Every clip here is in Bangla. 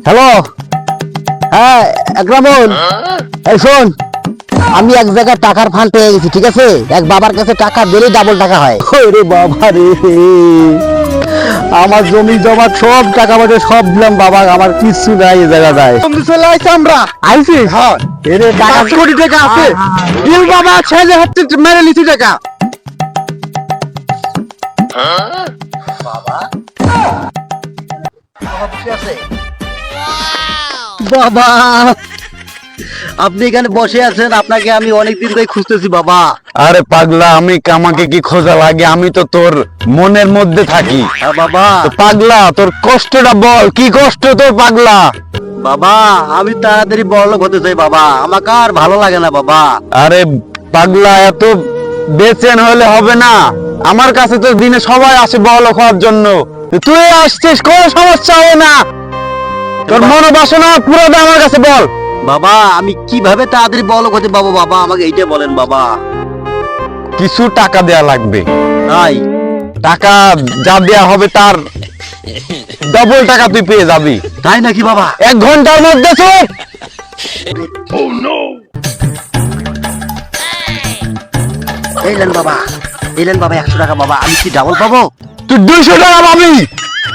হ্যালো, হ্যাঁ একরামুল, এই শোন, আমি এক জায়গায় টাকার ফান্ড পেয়ে গেছি, ঠিক আছে? এক বাবার কাছে টাকা দিলেই ডাবল টাকা হয়। ওরে বাবা রে, আমার জমি জমা সব টাকা পয়সা সব দিলাম বাবা, আমার কিছু নাই এই জায়গাটায়। চলে আইছি আমরা। আইছি? হ্যাঁ, এরে টাকা 5 কোটি টাকা আছে। দিল বাবা ছেলে হাতে মেরে নিছি টাকা। বাবা, আপনি এখানে বসে আছেন, আপনাকে আমি অনেকদিন ধরে খুঁজতেছি বাবা। আরে পাগলা, আমাকে কি খোঁজা লাগে? আমি তো তোর মনের মধ্যে থাকি। হ্যাঁ বাবা। তো পাগলা, তোর কষ্টটা বল, কি কষ্ট তোর পাগলা? বাবা, আমি তাড়াতাড়ি বড়লোক হতে চাই বাবা, আমাকে আর ভালো লাগে না বাবা। আরে পাগলা, এত বেচেন হলে হবে না। আমার কাছে তো দিনে সবাই আসে বড়লোক হওয়ার জন্য, তুই আসছিস, কোনো সমস্যা হবে না। তোর মনোবাসনা পুরোটা আমার কাছে বল। বাবা, আমি কিভাবে তাড়াতাড়ি বড়লোক হতে পারবো বাবা, আমাকে এইটা বলেন বাবা। কিছু টাকা দেয়া লাগবে। তাই? টাকা যা দেয়া হবে তার ডবল টাকা তুই পেয়ে যাবি। তাই নাকি বাবা? 1 ঘন্টার মধ্যে চল। এলেন বাবা, এলেন বাবা, 100 টাকা বাবা, আমি কি ডাবল পাবো? তুই 200 টাকা পাবি।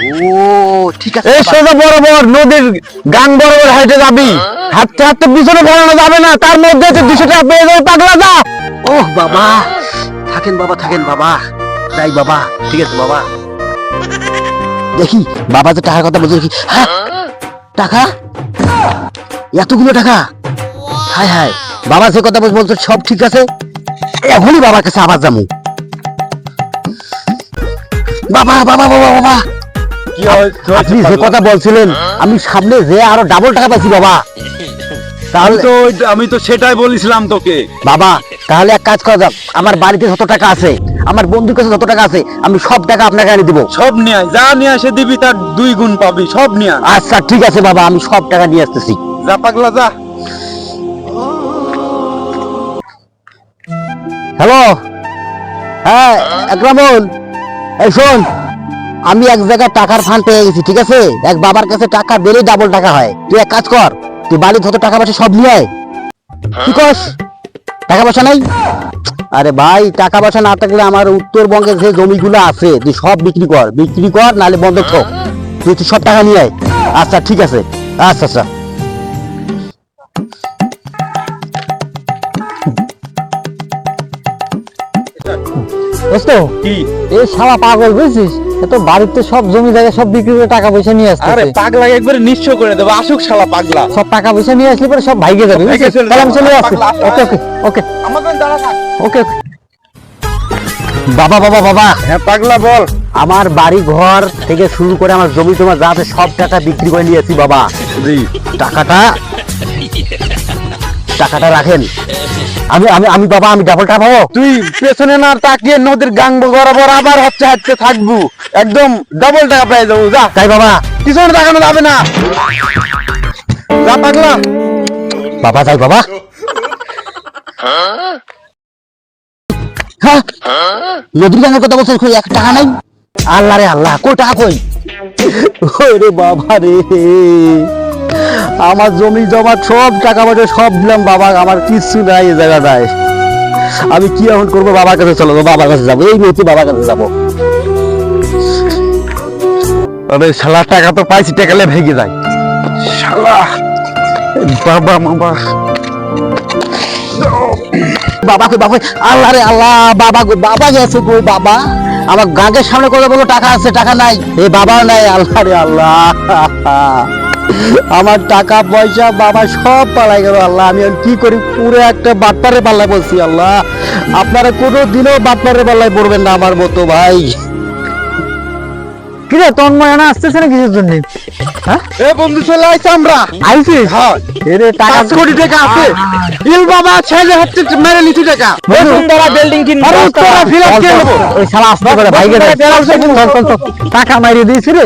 ও ঠিক আছে এই বাবা। সোজা বরাবর নদীর গান বরাবর হেঁটে যাবি, হাঁটতে হাঁটতে পিছনে ফেরানো যাবে না, তার মধ্যে তুই 200 টাকা পেয়ে যাবে পাগলা। যা। ওহ বাবা, থাকেন বাবা, থাকেন বাবা, তাই বাবা, ঠিক আছে বাবা। দেখি বাবা যে টাকার কথা বলছে, দেখি। হ্যাঁ, টাকা, এতগুলো টাকা! হায় হায়, বাবা যে কথা বলছে সব ঠিক আছে, এখনই বাবার কাছে আবার যাবো। বাবা বাবা বাবা বাবা, কি হয়েছে? আপনি যে কথা বলছিলেন, আমি সামনে যে আরো ডাবল টাকা পাচ্ছি বাবা। তাহলে আমি তো সেটাই বলেছিলাম তোকে। বাবা, তাহলে এক কাজ করা যাক, আমার বাড়িতে যত টাকা আছে, আমার বন্ধুর কাছে যত টাকা আছে, আমি সব টাকা আপনাকে এনে দিব। সব নিয়ে আয়, যা নিয়ে আসে দিবি তার 2 গুণ পাবি, সব নিয়ে আয়। আচ্ছা ঠিক আছে বাবা, আমি সব টাকা নিয়ে আসতেছি। যা পাগলা যা। হ্যালো, হ্যাঁ একরামুল, এই শোন, আমি এক জায়গায় টাকার ফান্ড পেয়ে গেছি, ঠিক আছে? এক বাবার কাছে টাকা দিলেই ডাবল টাকা হয়। তুই এক কাজ কর, তুই বাড়ির যত টাকা পয়সা সব নিয়ে আয়। কি কস? টাকা পয়সা নাই? আরে ভাই, টাকা পয়সা না থাকলে আমার উত্তরবঙ্গের যে জমিগুলো আছে তুই সব বিক্রি কর, নাহলে বন্ধক থোক। তুই সব টাকা নিয়ে আয়। আচ্ছা ঠিক আছে, আচ্ছা আচ্ছা। কি? এই শালা পাগল, বুঝছিস? তো বাড়িতে সব জমি জায়গা সব বিক্রি করে টাকা পয়সা নিয়ে আসছে। আরে পাগলা একবারে নিঃস্ব করে দেবো, আসুক শালা পাগলা। সব টাকা পয়সা নিয়ে আসলে পরে সব ভাইগে যাবে, ভাইগে বুঝছিস? চলে তাহলে আমি যাবে। চলে আসছি। পাগলা, ওকে ওকে ওকে আমাদের দাঁড়া থাক। ওকে ওকে। বাবা বাবা বাবা, হ্যাঁ পাগলা বল। আমার বাড়ি ঘর থেকে শুরু করে আমার জমি জমা যা আছে সব টাকা বিক্রি করে নিয়েছি বাবা। জি। টাকাটা রাখেন। আমি আমি আমি বাবা, আমি ডাবল টাকা পাবো। তুই পেছনে না তাকিয়ে নদীর গাং বরাবর আবার হাঁটতে থাকবো, একদম ডাবল টাকা পেয়ে যাবো। যা। তাই বাবা? পিছনে তাকানো যাবে না, যা পাগলা। বাবা তাই বাবা? হ্যাঁ, নদীর গাঙের কথা বলছেন, কই 1 টাকা নাই? আল্লাহ রে আল্লাহ, কই টাকা কই? ওরে বাবা রে, আমার জমি জমা সব টাকা পয়সা সব দিলাম বাবা, আমার কিছু নাই এই জায়গাটায়। আমি কি এখন করবো? বাবার কাছে চলো, বাবার কাছে যাবো, এই মুহূর্তে বাবার কাছে যাবো। আরে শালা, টাকা তো পাইছি, টাকালে ভেঙে যায় শালা। বাবা মামা, বাবা কই, বাবা কই? আল্লাহ রে আল্লাহ, বাবা কই? বাবা গেছে কই বাবা? আমার গাঁকের সামনে কথা বলো টাকা আছে, টাকা নাই, এই বাবা নাই। আল্লাহ রে আল্লাহ, আমার টাকা পয়সা বাবা সব পালাই গেল। আল্লাহ, আমি এখন কি করি? পুরো একটা বাটপারে পাল্লায় বলছি। আল্লাহ, আপনারা কোনো দিনও বাটপারে পাল্লায় পড়বেন না আমার মতো ভাই। কিরে তন্ময় না আসতেছে না কিছুর জন্য? হ্যাঁ, এ বন্ধু চলে আইছি আমরা। আইছিস? হ্যাঁ, এরে টাকা 5 কোটি টাকা আছে। দিল বাবা ছেলে হাতে মেরে নিছি টাকা। বসুন্ধরা বিল্ডিং কিনবো। আরে উত্তরা ফিল আপ কে নেবো? ওই শালা আসতে পারে ভাইকে টাকা মারিয়ে দিয়েছি রে।